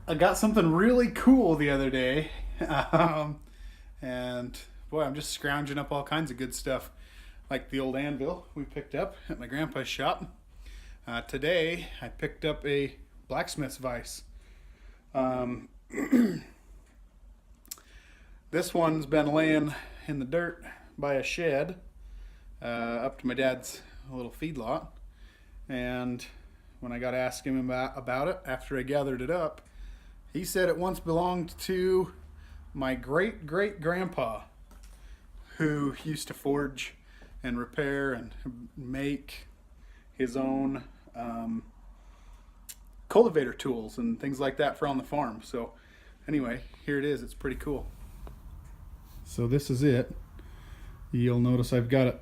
I got something really cool the other day, um, and boy, I'm just scrounging up all kinds of good stuff, like the old anvil we picked up at my grandpa's shop. Today, I picked up a blacksmith's vise. Um, this one's been laying in the dirt by a shed up to my dad's little feedlot, and when I got to ask him about it after I gathered it up, he said it once belonged to my great great grandpa, who used to forge and repair and make his own cultivator tools and things like that for on the farm. So, anyway, here it is. It's pretty cool. So, this is it. You'll notice I've got it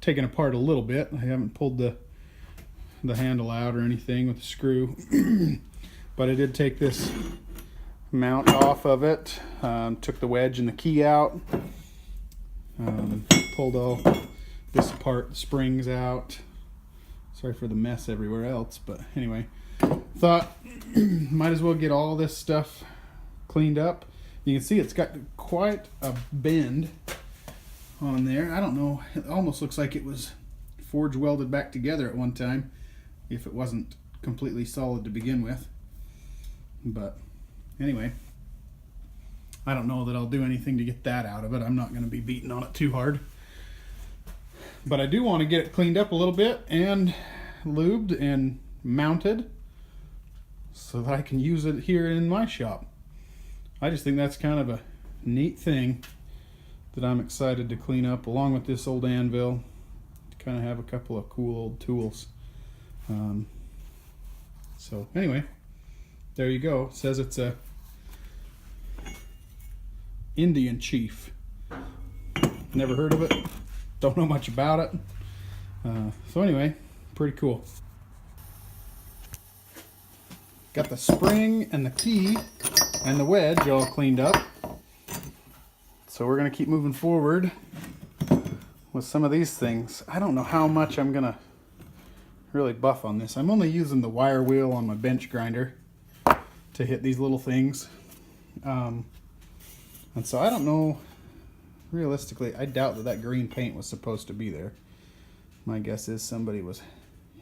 taken apart a little bit. I haven't pulled the handle out or anything with a screw. But I did take this mount off of it, took the wedge and the key out, pulled all this apart, the springs out. Sorry for the mess everywhere else, but anyway, thought might as well get all this stuff cleaned up. You can see it's got quite a bend on there. I don't know, it almost looks like it was forge welded back together at one time, if it wasn't completely solid to begin with. But anyway, I don't know that I'll do anything to get that out of it. I'm not going to be beating on it too hard. But I do want to get it cleaned up a little bit and lubed and mounted so that I can use it here in my shop. I just think that's kind of a neat thing that I'm excited to clean up, along with this old anvil, to kind of have a couple of cool old tools. So anyway, there you go. It says it's a Indian chief. Never heard of it. Don't know much about it. So anyway, pretty cool. Got the spring and the key and the wedge all cleaned up. So we're going to keep moving forward with some of these things. I don't know how much I'm going to really buff on this. I'm only using the wire wheel on my bench grinder to hit these little things. And so I don't know, realistically, I doubt that green paint was supposed to be there. My guess is somebody was,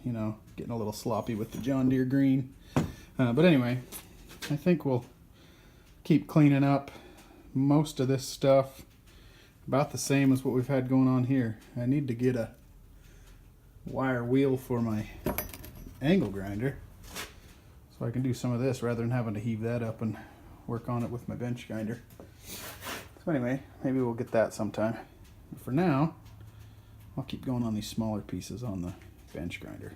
getting a little sloppy with the John Deere green. But anyway, I think we'll keep cleaning up most of this stuff, about the same as what we've had going on here. I need to get a wire wheel for my angle grinder so I can do some of this rather than having to heave that up and work on it with my bench grinder. So anyway, maybe we'll get that sometime. But for now, I'll keep going on these smaller pieces on the bench grinder.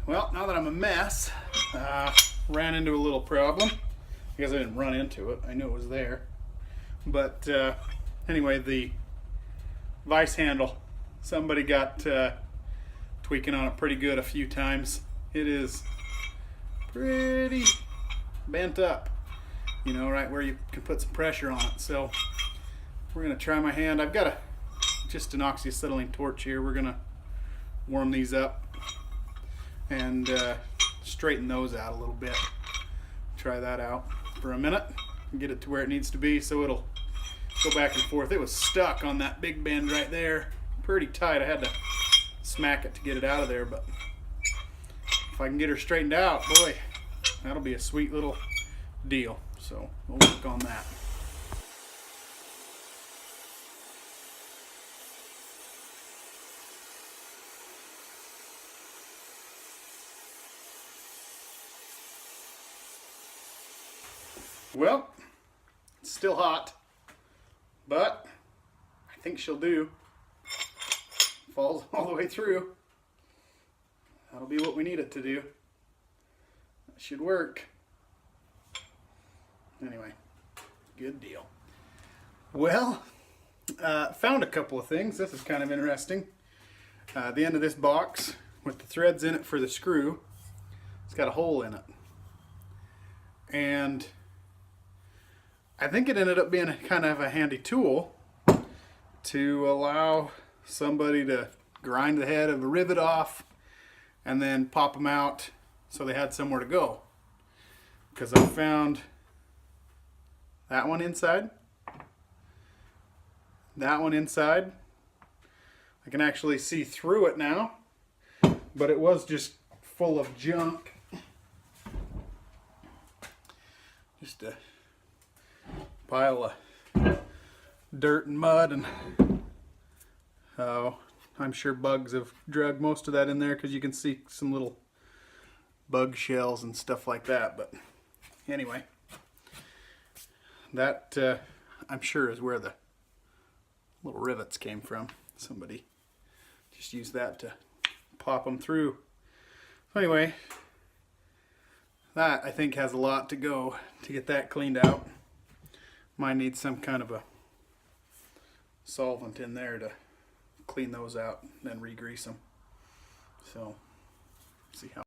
Well, now that I'm a mess, ran into a little problem. I guess I didn't run into it. I knew it was there. But anyway, the Vise handle, somebody got tweaking on it pretty good a few times. It is pretty bent up, right where you can put some pressure on it. So we're going to try my hand. I've got just an oxyacetylene torch here. We're going to warm these up and straighten those out a little bit. Try that out for a minute and get it to where it needs to be so it'll go back and forth. It was stuck on that big bend right there, pretty tight. I had to smack it to get it out of there, but if I can get her straightened out, boy, that'll be a sweet little deal. So we'll work on that. Well, it's still hot, but I think she'll do. Falls all the way through. That'll be what we need it to do. That should work. Anyway, good deal. Well, found a couple of things. This is kind of interesting. The end of this box with the threads in it for the screw, it's got a hole in it. And I think it ended up being kind of a handy tool to allow somebody to grind the head of a rivet off and then pop them out so they had somewhere to go. Because I found that one inside, that one inside. I can actually see through it now, but it was just full of junk. Just a pile of dirt and mud, and I'm sure bugs have dragged most of that in there because you can see some little bug shells and stuff like that. But anyway, that I'm sure is where the little rivets came from. Somebody just used that to pop them through. So anyway, that I think has a lot to go to get that cleaned out. Might need some kind of a solvent in there to clean those out and then re-grease them. So, see how